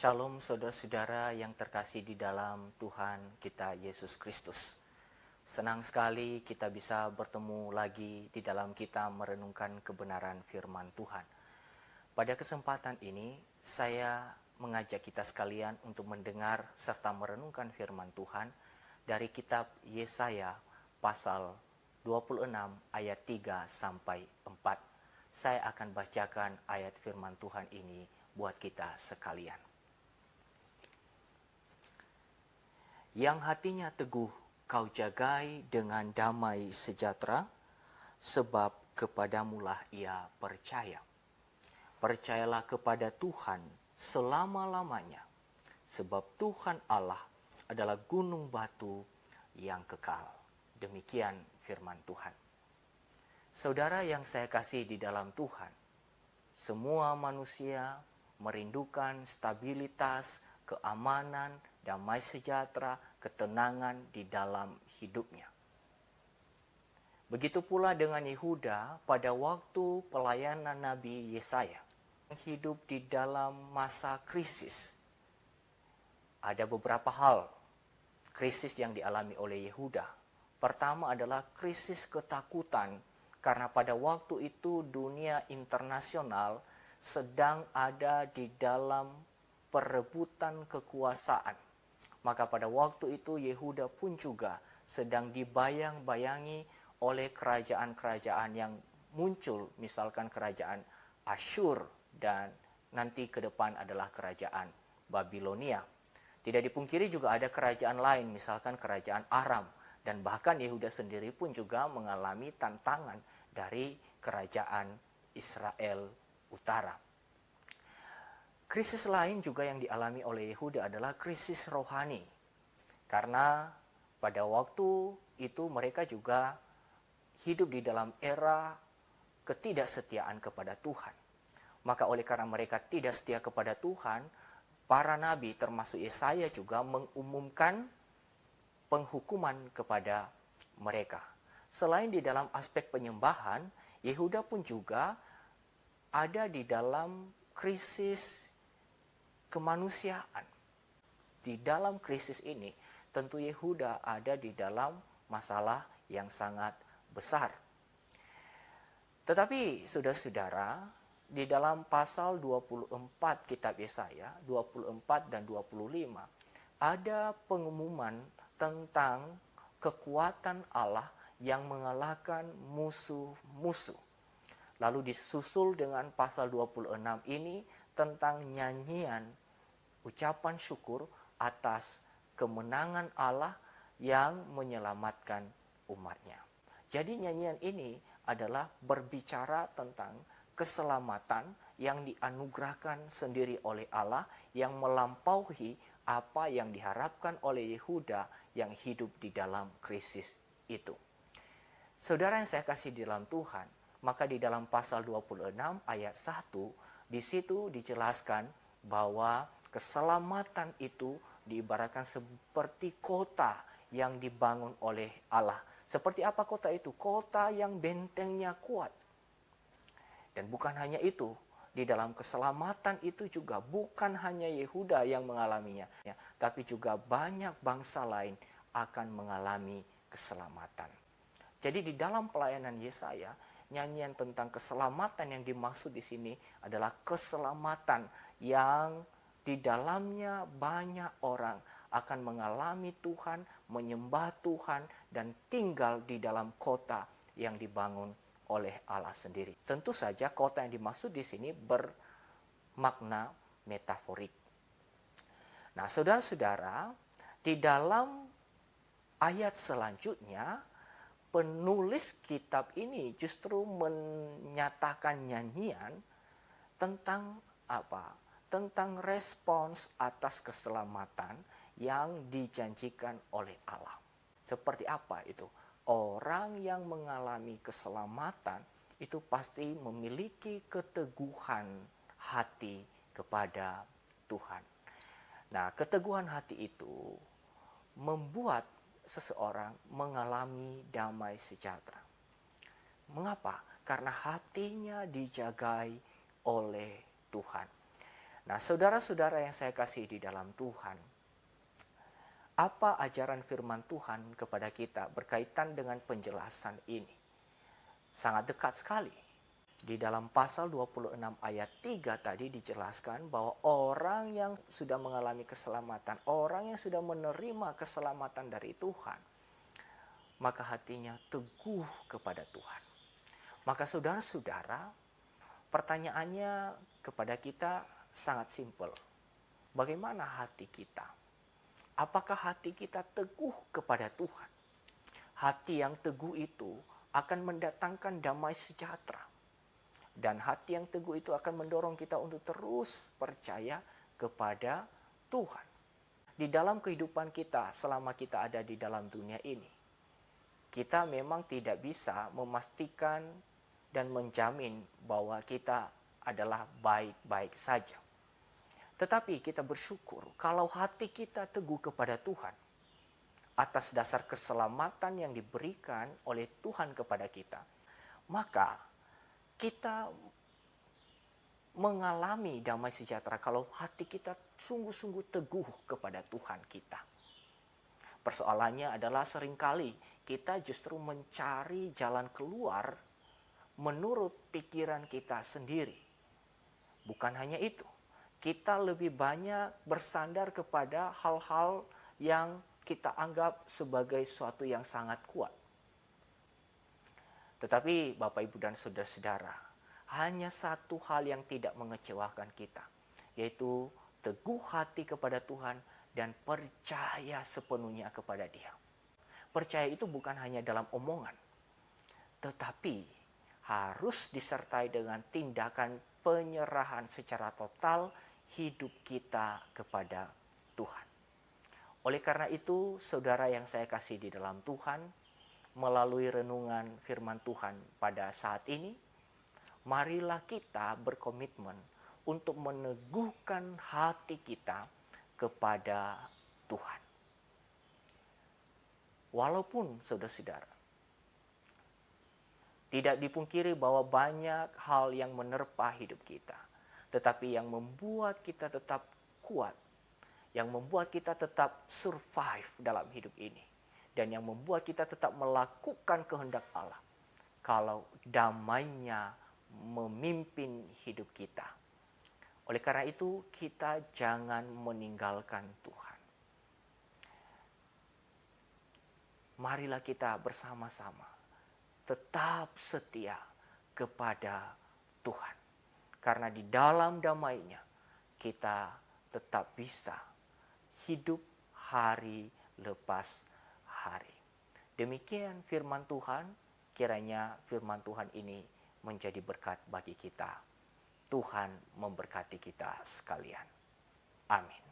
Shalom saudara-saudara yang terkasih di dalam Tuhan kita Yesus Kristus. Senang sekali kita bisa bertemu lagi di dalam kita merenungkan kebenaran firman Tuhan. Pada kesempatan ini saya mengajak kita sekalian untuk mendengar serta merenungkan firman Tuhan dari kitab Yesaya pasal 26 ayat 3 sampai 4. Saya akan bacakan ayat firman Tuhan ini buat kita sekalian. Yang hatinya teguh kau jagai dengan damai sejahtera, sebab kepadamulah ia percaya. Percayalah kepada Tuhan selama-lamanya, sebab Tuhan Allah adalah gunung batu yang kekal. Demikian firman Tuhan. Saudara yang saya kasih di dalam Tuhan, semua manusia merindukan stabilitas, keamanan, damai sejahtera, ketenangan di dalam hidupnya. Begitu pula dengan Yehuda pada waktu pelayanan Nabi Yesaya. Hidup di dalam masa krisis. Ada beberapa hal krisis yang dialami oleh Yehuda. Pertama adalah krisis ketakutan, karena pada waktu itu dunia internasional sedang ada di dalam perebutan kekuasaan. Maka pada waktu itu Yehuda pun juga sedang dibayang-bayangi oleh kerajaan-kerajaan yang muncul, misalkan kerajaan Asyur dan nanti ke depan adalah kerajaan Babilonia. Tidak dipungkiri juga ada kerajaan lain, misalkan kerajaan Aram, dan bahkan Yehuda sendiri pun juga mengalami tantangan dari kerajaan Israel Utara. Krisis lain juga yang dialami oleh Yehuda adalah krisis rohani. Karena pada waktu itu mereka juga hidup di dalam era ketidaksetiaan kepada Tuhan. Maka oleh karena mereka tidak setia kepada Tuhan, para nabi termasuk Yesaya juga mengumumkan penghukuman kepada mereka. Selain di dalam aspek penyembahan, Yehuda pun juga ada di dalam krisis kemanusiaan. Di dalam krisis ini, tentu Yehuda ada di dalam masalah yang sangat besar. Tetapi saudara-saudara, di dalam pasal 24 kitab Yesaya, 24 dan 25, ada pengumuman tentang kekuatan Allah yang mengalahkan musuh-musuh. Lalu disusul dengan pasal 26 ini tentang nyanyian ucapan syukur atas kemenangan Allah yang menyelamatkan umatnya. Jadi nyanyian ini adalah berbicara tentang keselamatan yang dianugerahkan sendiri oleh Allah yang melampaui apa yang diharapkan oleh Yehuda yang hidup di dalam krisis itu. Saudara yang saya kasih di dalam Tuhan, maka di dalam pasal 26 ayat 1, di situ dijelaskan bahwa keselamatan itu diibaratkan seperti kota yang dibangun oleh Allah. Seperti apa kota itu? Kota yang bentengnya kuat. Dan bukan hanya itu, di dalam keselamatan itu juga bukan hanya Yehuda yang mengalaminya, tapi juga banyak bangsa lain akan mengalami keselamatan. Jadi di dalam pelayanan Yesaya, nyanyian tentang keselamatan yang dimaksud di sini adalah keselamatan yang di dalamnya banyak orang akan mengalami Tuhan, menyembah Tuhan, dan tinggal di dalam kota yang dibangun oleh Allah sendiri. Tentu saja kota yang dimaksud di sini bermakna metaforik. Nah, saudara-saudara, di dalam ayat selanjutnya, penulis kitab ini justru menyatakan nyanyian tentang apa? Tentang respons atas keselamatan yang dijanjikan oleh Allah. Seperti apa itu? Orang yang mengalami keselamatan itu pasti memiliki keteguhan hati kepada Tuhan. Nah, keteguhan hati itu membuat seseorang mengalami damai sejahtera. Mengapa? Karena hatinya dijagai oleh Tuhan. Nah, saudara-saudara yang saya kasih di dalam Tuhan, apa ajaran firman Tuhan kepada kita berkaitan dengan penjelasan ini? Sangat dekat sekali. Di dalam pasal 26 ayat 3 tadi dijelaskan bahwa orang yang sudah mengalami keselamatan, orang yang sudah menerima keselamatan dari Tuhan, maka hatinya teguh kepada Tuhan. Maka saudara-saudara, pertanyaannya kepada kita sangat simpel. Bagaimana hati kita? Apakah hati kita teguh kepada Tuhan? Hati yang teguh itu akan mendatangkan damai sejahtera. Dan hati yang teguh itu akan mendorong kita untuk terus percaya kepada Tuhan. Di dalam kehidupan kita selama kita ada di dalam dunia ini, kita memang tidak bisa memastikan dan menjamin bahwa kita adalah baik-baik saja. Tetapi kita bersyukur kalau hati kita teguh kepada Tuhan, atas dasar keselamatan yang diberikan oleh Tuhan kepada kita, maka kita mengalami damai sejahtera kalau hati kita sungguh-sungguh teguh kepada Tuhan kita. Persoalannya adalah seringkali kita justru mencari jalan keluar menurut pikiran kita sendiri. Bukan hanya itu, kita lebih banyak bersandar kepada hal-hal yang kita anggap sebagai sesuatu yang sangat kuat. Tetapi Bapak, Ibu, dan saudara-saudara, hanya satu hal yang tidak mengecewakan kita, yaitu teguh hati kepada Tuhan dan percaya sepenuhnya kepada Dia. Percaya itu bukan hanya dalam omongan, tetapi harus disertai dengan tindakan penyerahan secara total hidup kita kepada Tuhan. Oleh karena itu, saudara yang saya kasih di dalam Tuhan, melalui renungan firman Tuhan pada saat ini, marilah kita berkomitmen untuk meneguhkan hati kita kepada Tuhan. Walaupun saudara-saudara, tidak dipungkiri bahwa banyak hal yang menerpa hidup kita, tetapi yang membuat kita tetap kuat, yang membuat kita tetap survive dalam hidup ini, dan yang membuat kita tetap melakukan kehendak Allah, kalau damainya memimpin hidup kita. Oleh karena itu, kita jangan meninggalkan Tuhan. Marilah kita bersama-sama tetap setia kepada Tuhan. Karena di dalam damainya, kita tetap bisa hidup hari lepas hari. Demikian firman Tuhan, kiranya firman Tuhan ini menjadi berkat bagi kita. Tuhan memberkati kita sekalian. Amin.